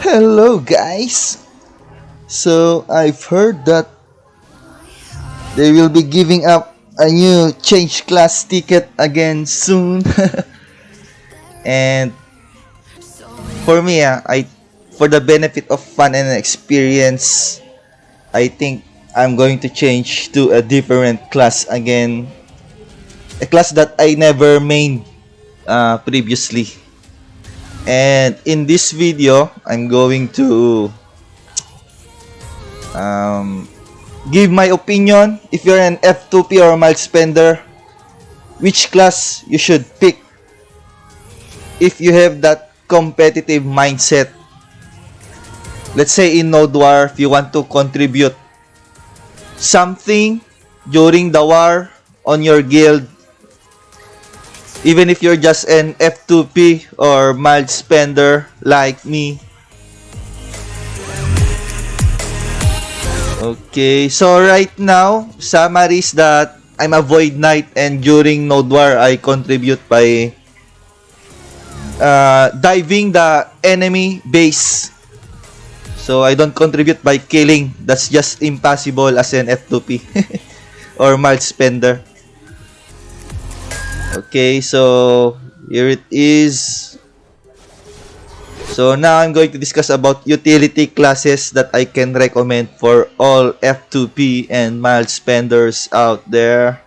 Hello guys! So I've heard that they will be giving up a new change class ticket again soon. And for me, for the benefit of fun and experience, I think I'm going to change to a different class again. A class that I never main previously. And in this video, I'm going to um, give my opinion if you're an F2P or a mild spender, which class you should pick if you have that competitive mindset. Let's say in Node War, if you want to contribute something during the war on your guild, even if you're just an F2P or mild spender like me. Okay, so right now, summary is that I'm a Void Knight and during Node War, I contribute by diving the enemy base. So I don't contribute by killing. That's just impossible as an F2P or mild spender. Okay, so here it is. So now I'm going to discuss about utility classes that I can recommend for all F2P and mild spenders out there.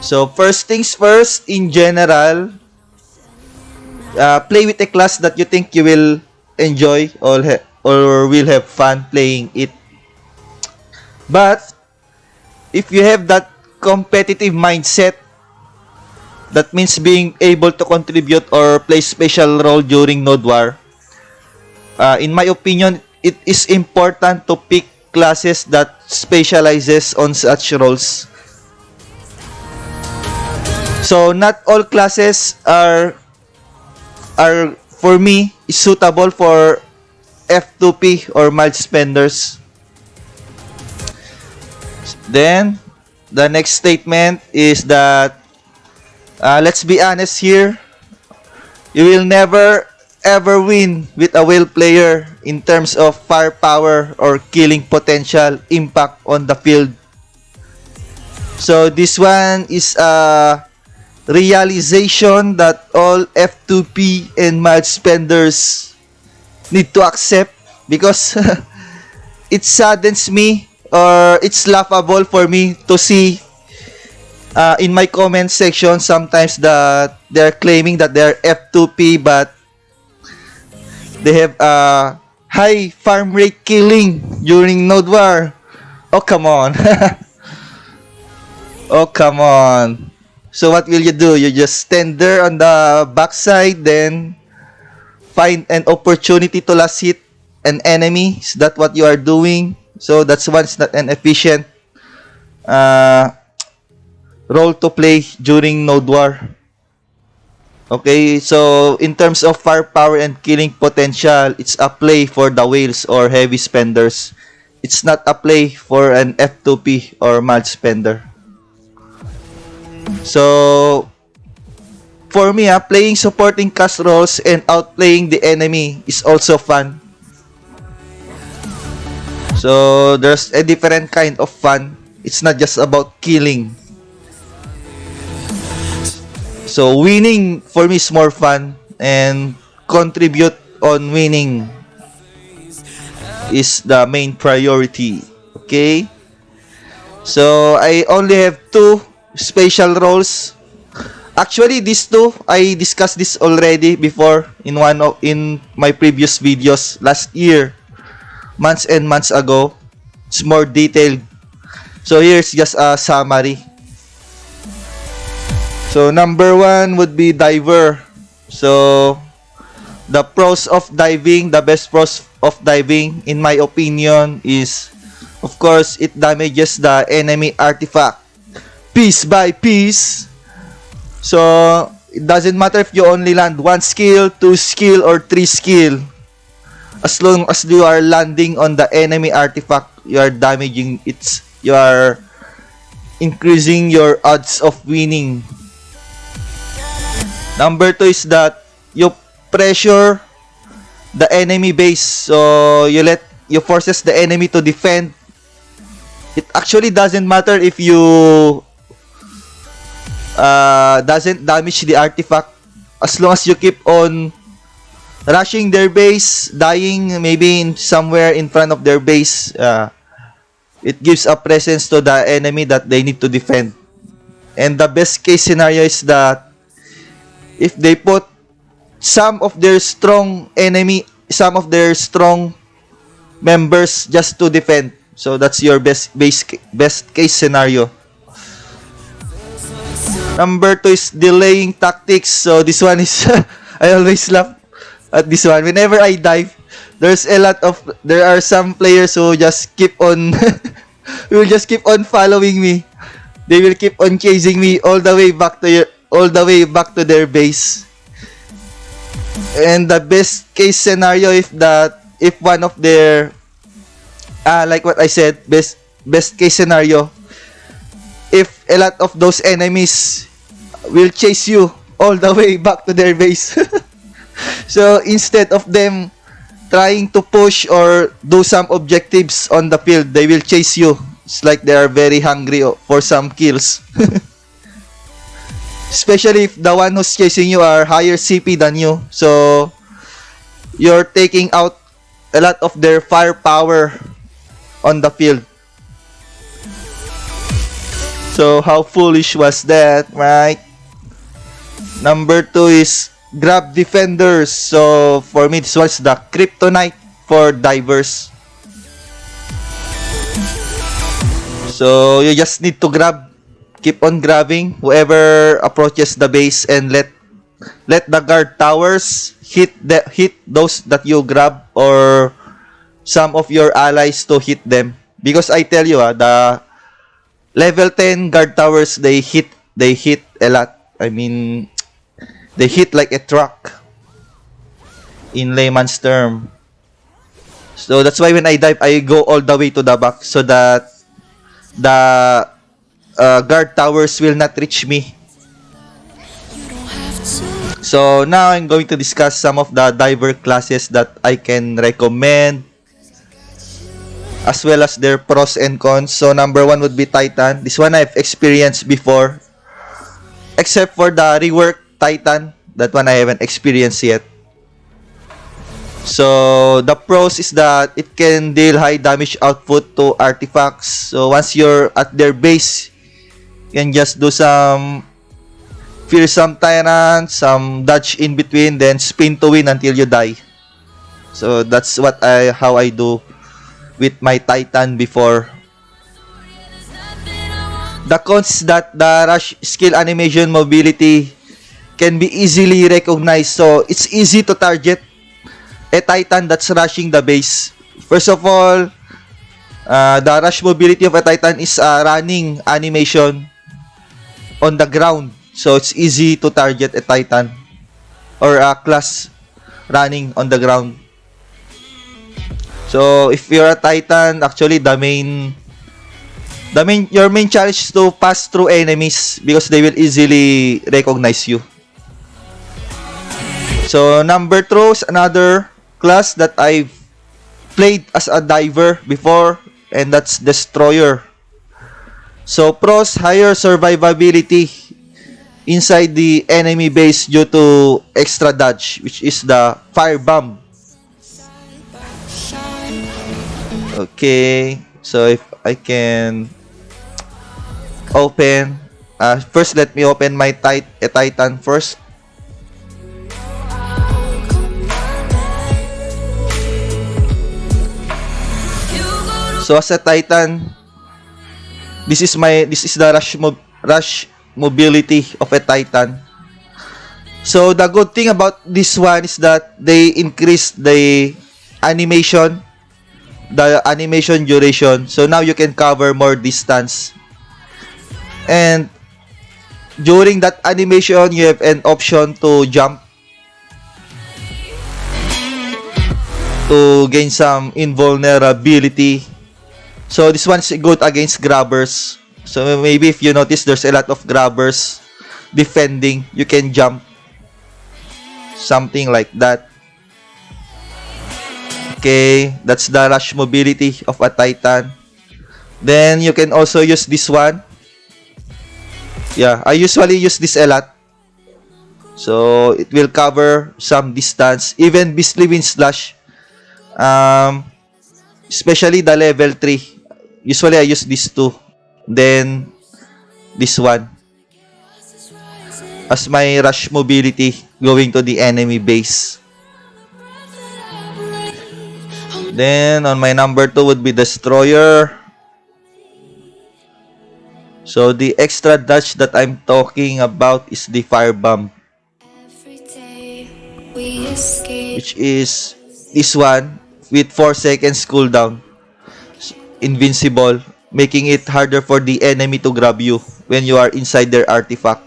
So first things first, in general, play with a class that you think you will enjoy or will have fun playing it. But if you have that competitive mindset, that means being able to contribute or play special role during Node War. In my opinion, it is important to pick classes that specializes on such roles. So not all classes are for me suitable for F2P or mild spenders. Then the next statement is that let's be honest here, you will never ever win with a whale player in terms of firepower or killing potential impact on the field. So this one is a realization that all F2P and mild spenders need to accept, because it saddens me or it's laughable for me to see in my comment section sometimes that they're claiming that they're F2P but they have high farm rate killing during Node War. Oh, come on. Oh, come on. So what will you do? You just stand there on the backside, then find an opportunity to last hit an enemy? Is that what you are doing? So that's one's not an efficient role to play during Node War. Okay, so in terms of firepower and killing potential, it's a play for the whales or heavy spenders. It's not a play for an F2P or mild spender. So for me, playing supporting cast roles and outplaying the enemy is also fun. So there's a different kind of fun. It's not just about killing. So winning for me is more fun, and contribute on winning is the main priority. Okay? So I only have two special roles. Actually, these two I discussed this already before in my previous videos last year, months and months ago. It's more detailed. So here's just a summary. So number one would be diver. So the pros of diving, the best pros of diving in my opinion is, of course, it damages the enemy artifact piece by piece. So it doesn't matter if you only land 1 skill, 2 skill, or 3 skill. As long as you are landing on the enemy artifact, you are damaging its, you are increasing your odds of winning. Number 2 is that you pressure the enemy base. So you forces the enemy to defend. It actually doesn't matter if you doesn't damage the artifact, as long as you keep on rushing their base, dying maybe somewhere in front of their base. It gives a presence to the enemy that they need to defend. And the best case scenario is that if they put some of their strong members just to defend. So that's your best case scenario. Number 2 is delaying tactics. So this one is I always laugh at this one. Whenever I dive, there are some players who just keep on will just keep on following me. They will keep on chasing me all the way back to their base. And the best case scenario if one of their like what I said, best case scenario, if a lot of those enemies will chase you all the way back to their base. So instead of them trying to push or do some objectives on the field, they will chase you. It's like they are very hungry for some kills. Especially if the one who's chasing you are higher CP than you. So you're taking out a lot of their firepower on the field. So how foolish was that, right? Number 2 is grab defenders. So for me, this was the kryptonite for divers. So you just need to keep on grabbing whoever approaches the base, and let the guard towers hit those that you grab, or some of your allies to hit them. Because I tell you, the level 10 guard towers, they hit a lot. I mean, they hit like a truck, in layman's term. So that's why when I dive, I go all the way to the back, so that the guard towers will not reach me. So now I'm going to discuss some of the diver classes that I can recommend, as well as their pros and cons. So number 1 would be Titan. This one I've experienced before, except for the rework Titan. That one I haven't experienced yet. So the pros is that it can deal high damage output to artifacts. So once you're at their base, you can just do some fearsome tyrant, some dodge in between, then spin to win until you die. So that's how I do with my Titan before. The cons is that the rush skill animation mobility can be easily recognized. So it's easy to target a Titan that's rushing the base. First of all, the rush mobility of a Titan is a running animation on the ground. So it's easy to target a Titan or a class running on the ground. So if you're a Titan, actually your main challenge is to pass through enemies, because they will easily recognize you. So number 2 is another class that I've played as a diver before, and that's Destroyer. So pros, higher survivability inside the enemy base due to extra dodge, which is the fire bomb. Okay, so if I can open, first let me open my Titan first. So as a Titan, this is the rush mobility of a Titan. So the good thing about this one is that they increase the animation duration. So now you can cover more distance. And during that animation, you have an option to jump to gain some invulnerability. So this one's good against grabbers. So maybe if you notice there's a lot of grabbers defending, you can jump. Something like that. Okay, that's the rush mobility of a Titan. Then you can also use this one. Yeah, I usually use this a lot. So it will cover some distance. Even Beastly Wind Slash. Especially the level 3. Usually I use this two. Then this one. As my rush mobility going to the enemy base. Then on my number 2 would be Destroyer. So the extra dodge that I'm talking about is the Firebomb. Which is this one with 4 seconds cooldown. Invincible. Making it harder for the enemy to grab you when you are inside their artifact.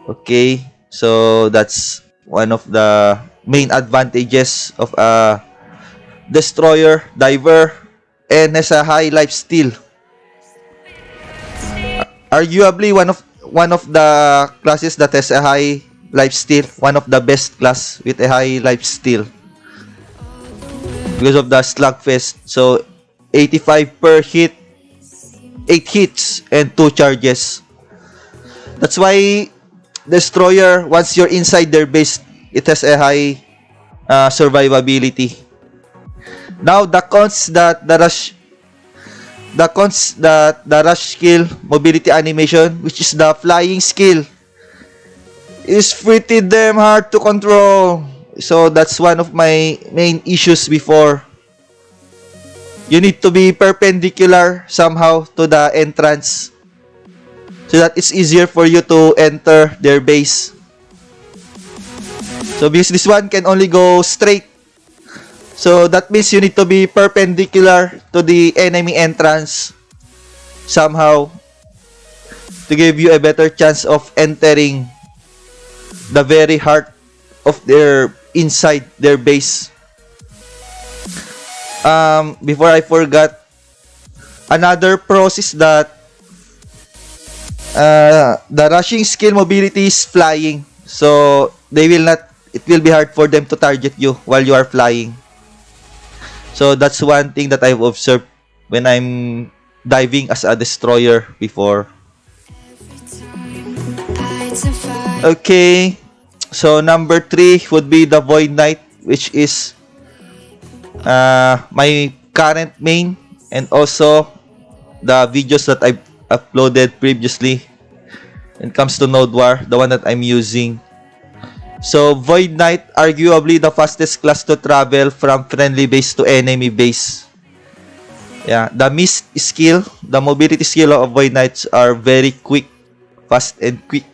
Okay. So that's one of the main advantages of a Destroyer, Diver, and has a high life steal. Arguably one of the classes that has a high life steal, one of the best class with a high life steal because of the slugfest. So 85 per hit, 8 hits and 2 charges. That's why Destroyer, once you're inside their base, it has a high survivability. Now the cons that the rush skill mobility animation, which is the flying skill, is pretty damn hard to control. So that's one of my main issues before. You need to be perpendicular somehow to the entrance so that it's easier for you to enter their base. So because this one can only go straight, so that means you need to be perpendicular to the enemy entrance somehow to give you a better chance of entering the very heart of their inside their base. Before I forgot, another process that the rushing skill mobility is flying. So it will be hard for them to target you while you are flying. So that's one thing that I've observed when I'm diving as a destroyer before. Okay, so number 3 would be the Void Knight, which is my current main and also the videos that I've uploaded previously when it comes to Node War, the one that I'm using. So Void Knight, arguably the fastest class to travel from friendly base to enemy base. Yeah, the mist skill, the mobility skill of Void Knights are very quick, fast and quick,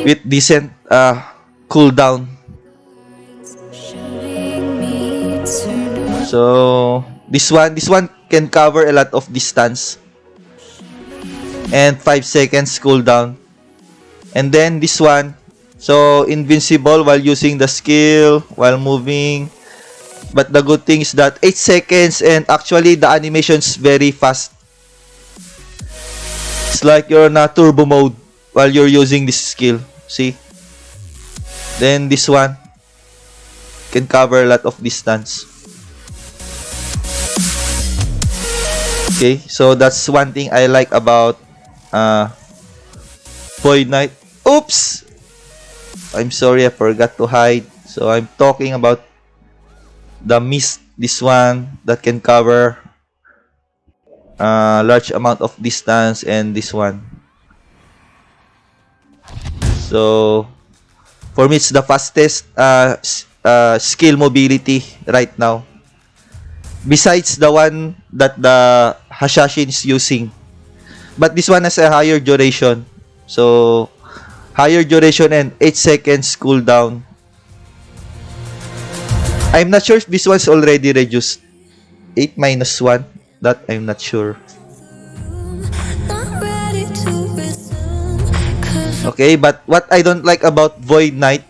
with decent cooldown. So this one can cover a lot of distance and 5 seconds cooldown. And then this one, so invincible while using the skill, while moving. But the good thing is that 8 seconds and actually the animation is very fast. It's like you're in a turbo mode while you're using this skill. See? Then this one can cover a lot of distance. Okay, so that's one thing I like about Void Knight. Oops! I'm sorry, I forgot to hide. So I'm talking about the mist, this one that can cover large amount of distance, and this one. So for me, it's the fastest skill mobility right now. Besides the one that the Hashashin is using. But this one has a higher duration. So higher duration and 8 seconds cooldown. I'm not sure if this one's already reduced. 8 minus 1. That I'm not sure. Okay, but what I don't like about Void Knight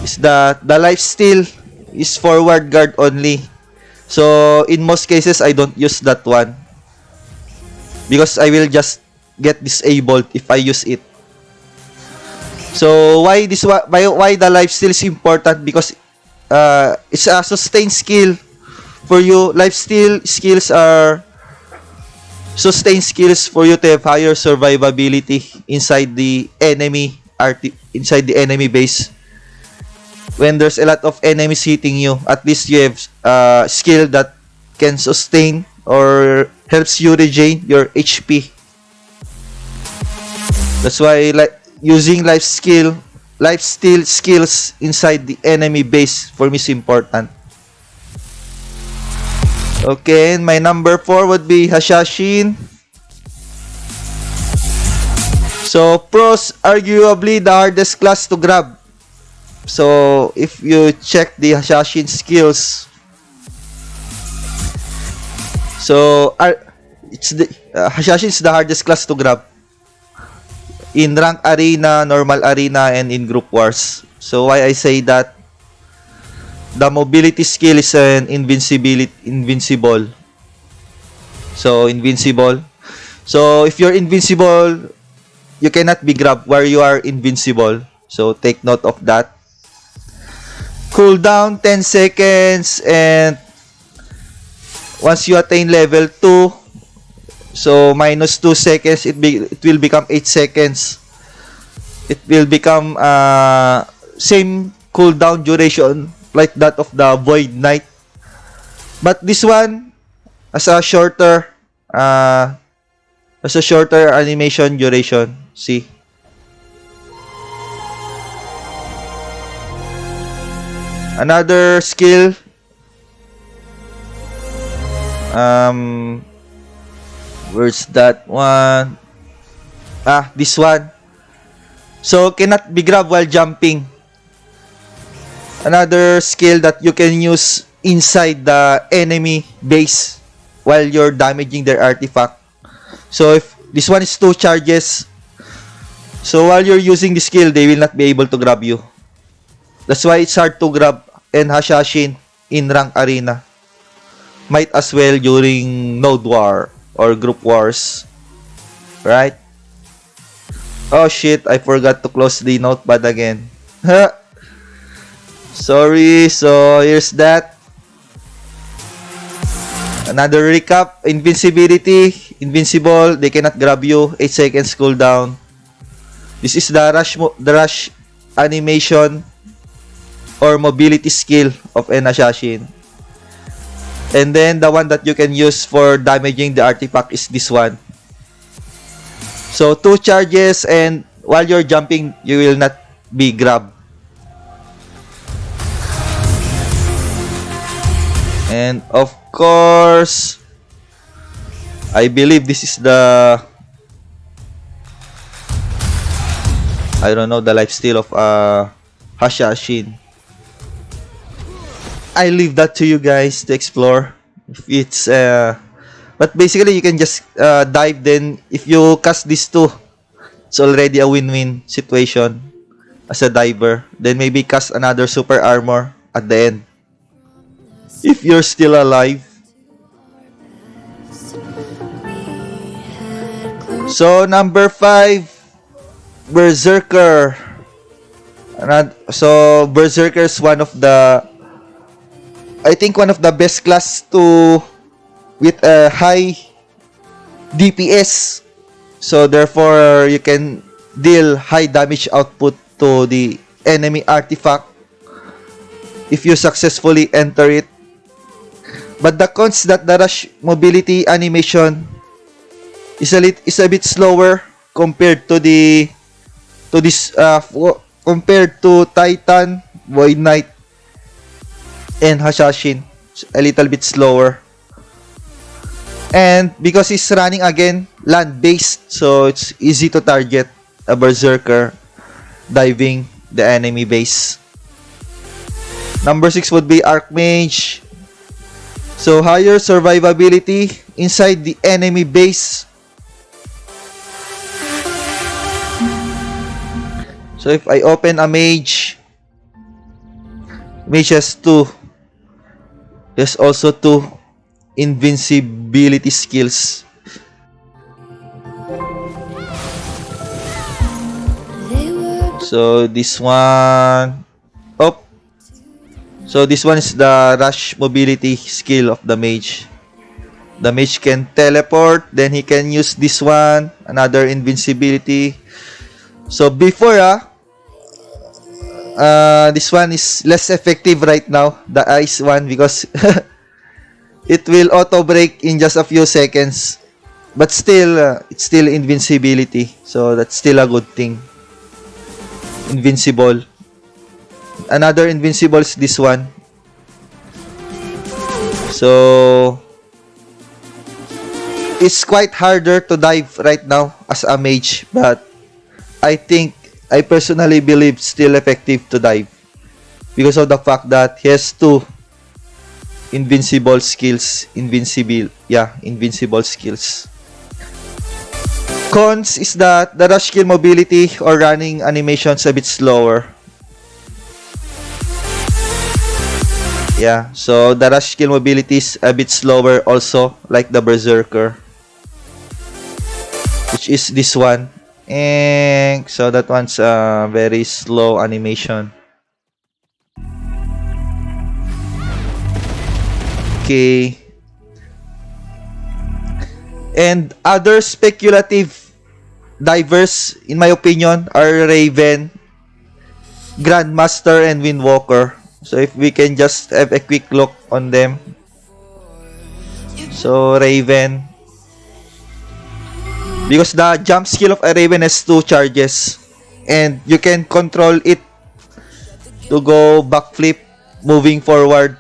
is that the lifesteal is forward guard only. So in most cases, I don't use that one because I will just get disabled if I use it. So why the lifesteal is important? Because it's a sustained skill for you. Life steal skills are sustained skills for you to have higher survivability inside the enemy base. When there's a lot of enemies hitting you, at least you have skill that can sustain or helps you regain your HP. That's why like using life steal skills inside the enemy base for me is important. Okay, and my number 4 would be Hashashin. So pros, arguably the hardest class to grab. So if you check the Hashashin skills, so Hashashin is the hardest class to grab in rank arena, normal arena, and in group wars. So why I say that? The mobility skill is an invincible. So invincible. So if you're invincible, you cannot be grabbed where you are invincible. So take note of that. Cooldown 10 seconds, and once you attain level 2, so minus 2 seconds, it will become 8 seconds. It will become same cooldown duration like that of the Void Knight. But this one as a shorter animation duration. See? Another skill, where's that one? This one. So cannot be grabbed while jumping. Another skill that you can use inside the enemy base while you're damaging their artifact. So if this one is 2 charges, so while you're using the skill, they will not be able to grab you. That's why it's hard to grab and Hashashin in rank arena. Might as well during node war or group wars. Right? Oh shit, I forgot to close the notepad again. Sorry, so here's that. Another recap. Invincibility. Invincible, they cannot grab you. 8 seconds cooldown. This is the rush animation or mobility skill of an Hashashin. And then the one that you can use for damaging the artifact is this one. So 2 charges, and while you're jumping, you will not be grabbed. And of course, I believe this is the, I don't know, the lifesteal of Hashashin. I leave that to you guys to explore. If it's but basically you can just dive. Then if you cast these two, it's already a win-win situation as a diver. Then maybe cast another super armor at the end if you're still alive. So number 5, Berserker. So Berserker is one of the, I think, one of the best class to with a high DPS. So therefore you can deal high damage output to the enemy artifact if you successfully enter it. But the cons that the rush mobility animation is a bit slower compared to compared to Titan, Void Knight, and Hashashin. It's a little bit slower. And because it's running again land-based, so it's easy to target a Berserker diving the enemy base. Number 6 would be Archmage. So higher survivability inside the enemy base. So if I open a mage, mage has 2. There's also 2 invincibility skills. So this one, So this one is the rush mobility skill of the mage. The mage can teleport, then he can use this one, another invincibility. So before this one is less effective right now, the ice one, because it will auto break in just a few seconds. But still, it's still invincibility. So that's still a good thing. Invincible. Another invincible is this one. So it's quite harder to dive right now as a mage, but I personally believe still effective to dive because of the fact that he has two invincible skills. Invincible skills. Cons is that the rush skill mobility or running animation is a bit slower. Yeah, so the rush skill mobility is a bit slower also, like the berserker, which is this one. And so that one's a very slow animation. Okay. And other speculative divers, in my opinion, are Raven, Grandmaster, and Windwalker. So if we can just have a quick look on them. So Raven, because the jump skill of a Raven has 2 charges, and you can control it to go backflip, moving forward.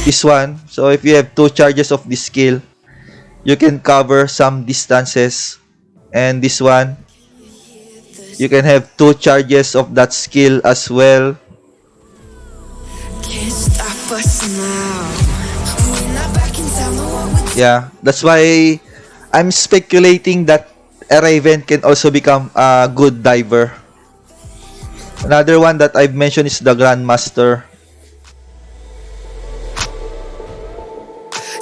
This one, so if you have 2 charges of this skill, you can cover some distances. And this one, you can have 2 charges of that skill as well. Yeah, that's why I'm speculating that a Raven can also become a good diver. Another one that I've mentioned is the Grandmaster.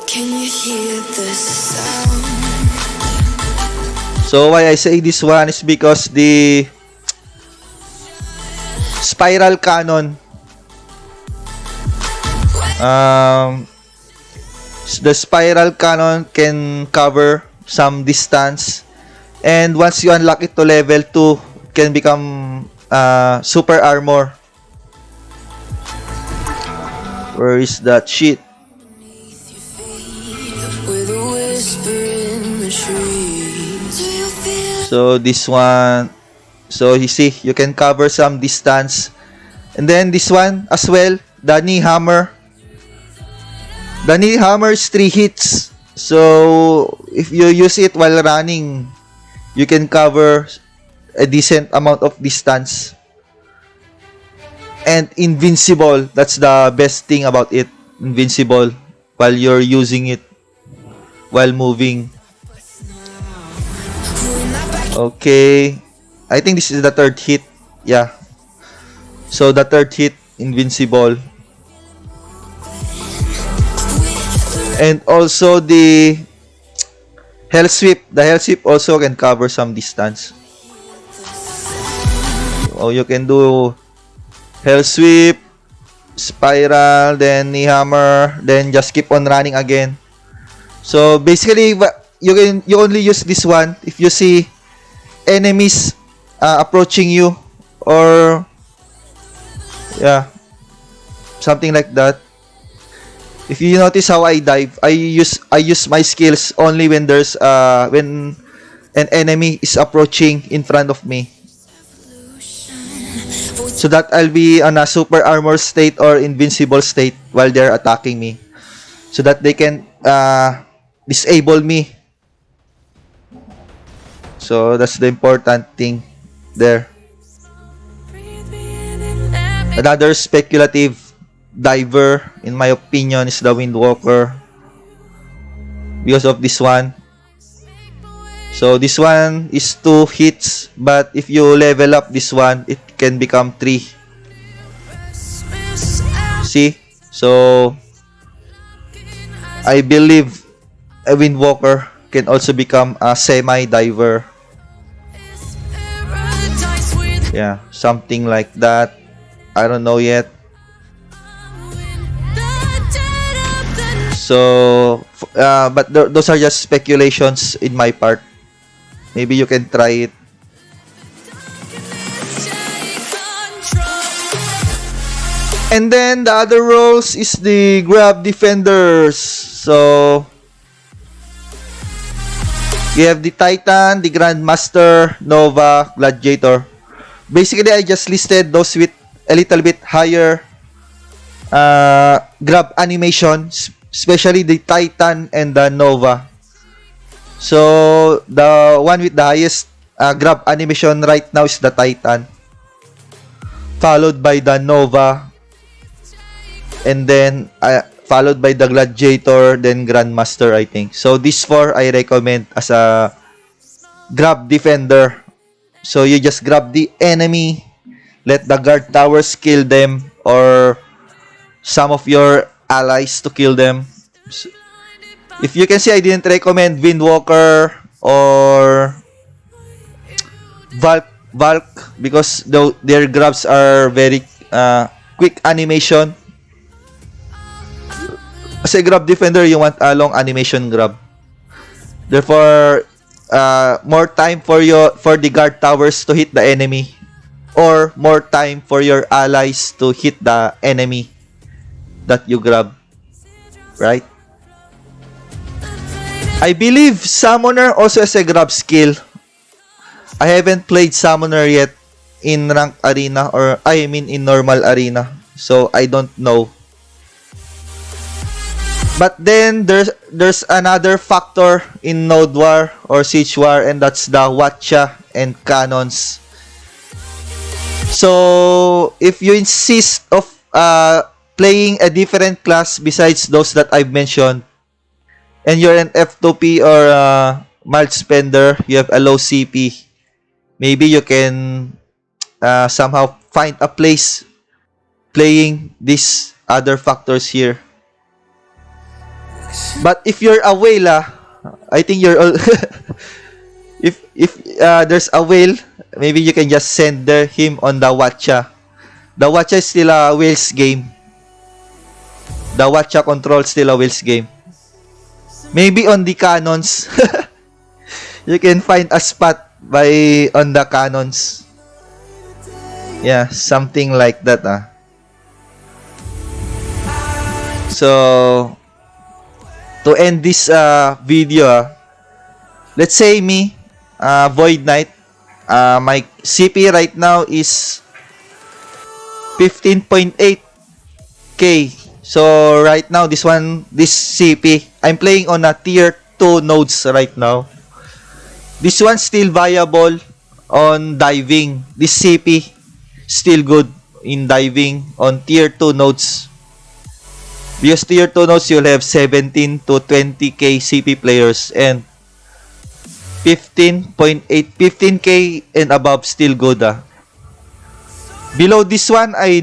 Can you hear the sound? So why I say this one is because the spiral cannon, the spiral cannon can cover some distance, and once you unlock it to level 2, it can become super armor. Where is that shit? So this one, so you see, you can cover some distance. And then this one as well, the knee hammer. The knee hammer is 3 hits. So if you use it while running, you can cover a decent amount of distance. And invincible, that's the best thing about it. Invincible while you're using it while moving. Okay, I think this is the 3rd hit. Yeah, so the 3rd hit, invincible. And also the hell sweep. The hell sweep also can cover some distance. Oh, you can do hell sweep, spiral, then knee hammer, then just keep on running again. So basically, you only use this one if you see enemies approaching you, or yeah, something like that. If you notice how I dive, I use my skills only when there's when an enemy is approaching in front of me, so that I'll be on a super armor state or invincible state while they're attacking me, so that they can disable me. So that's the important thing there. Another speculative diver, in my opinion, is the Windwalker, because of this one. So this one is 2 hits, but if you level up this one, it can become 3. See? So I believe a Windwalker can also become a semi-diver. Yeah, something like that. I don't know yet. So, but those are just speculations in my part. Maybe you can try it. And then the other roles is the grab defenders. So, you have the Titan, the Grandmaster, Nova, Gladiator. Basically, I just listed those with a little bit higher grab animation, especially the Titan and the Nova. So, the one with the highest grab animation right now is the Titan, followed by the Nova, and then followed by the Gladiator, then Grandmaster, I think. So, these four I recommend as a grab defender. So, you just grab the enemy, let the guard towers kill them, or some of your allies to kill them. So, if you can see, I didn't recommend Windwalker or Valk because their grabs are very quick animation. As a grab defender, you want a long animation grab. Therefore, more time for the guard towers to hit the enemy, or more time for your allies to hit the enemy that you grab. Right? I believe Summoner also has a grab skill. I haven't played Summoner yet in Ranked Arena, or I mean in normal arena. So I don't know. But then there's another factor in Node War or Siege War, and that's the Watcha and Cannons. So if you insist of playing a different class besides those that I've mentioned, and you're an F2P or mild spender, you have a low CP, maybe you can somehow find a place playing these other factors here. But if you're a whale, I think you're if there's a whale, maybe you can just send him on the Watcha. The Watcha is still a whale's game. The Watcha control still a whale's game. Maybe on the Cannons, you can find a spot on the Cannons. Yeah, something like that. So, to end this video, let's say me, Void Knight, my CP right now is 15.8k. So right now, this CP, I'm playing on a tier 2 nodes right now. This one's still viable on diving. This CP still good in diving on tier 2 nodes. Because tier 2 nodes, you'll have 17 to 20k CP players, and 15k and above still good. Below this one, I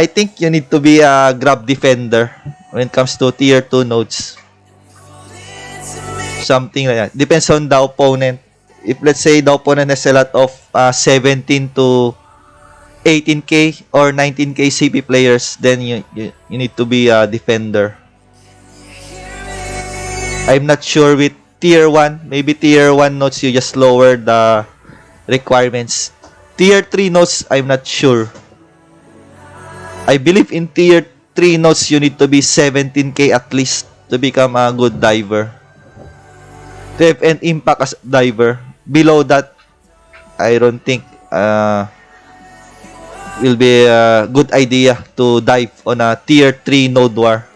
think you need to be a grab defender when it comes to tier 2 nodes. Something like that. Depends on the opponent. If let's say the opponent has a lot of 17 to 18k or 19k CP players, then you need to be a defender. I'm not sure with tier 1. Maybe tier 1 nodes you just lower the requirements. Tier 3 nodes, I'm not sure. I believe in tier 3 nodes you need to be 17k at least to become a good diver. To have an impact as a diver. Below that, I don't think will be a good idea to dive on a tier 3 node war.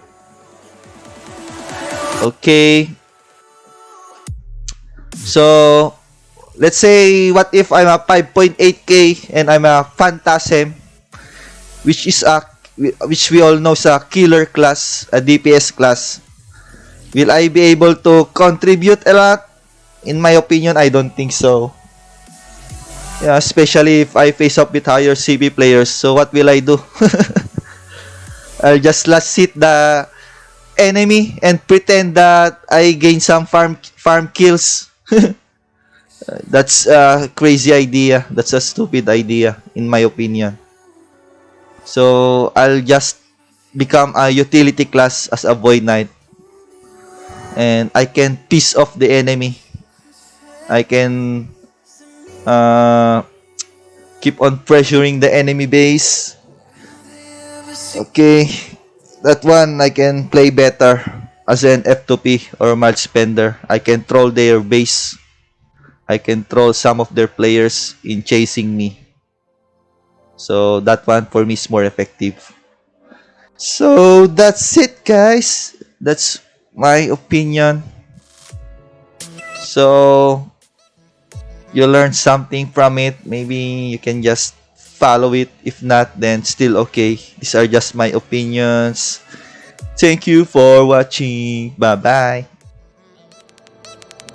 Okay. So, let's say, what if I'm a 5.8k and I'm a Phantasm, which we all know is a killer class, a DPS class. Will I be able to contribute a lot? In my opinion, I don't think so. Yeah, especially if I face up with higher CP players. So what will I do? I'll just last hit the enemy and pretend that I gain some farm kills. That's a crazy idea. That's a stupid idea, in my opinion. So I'll just become a utility class as a Void Knight. and I can piss off the enemy. I can uh, keep on pressuring the enemy base. Okay, that one I can play better as an F2P or match spender. I can troll their base. I can troll some of their players in chasing me. So that one for me is more effective. So that's it, guys. That's my opinion. So you learn something from it. Maybe you can just follow it. If not, then still okay. These are just my opinions. Thank you for watching. Bye bye.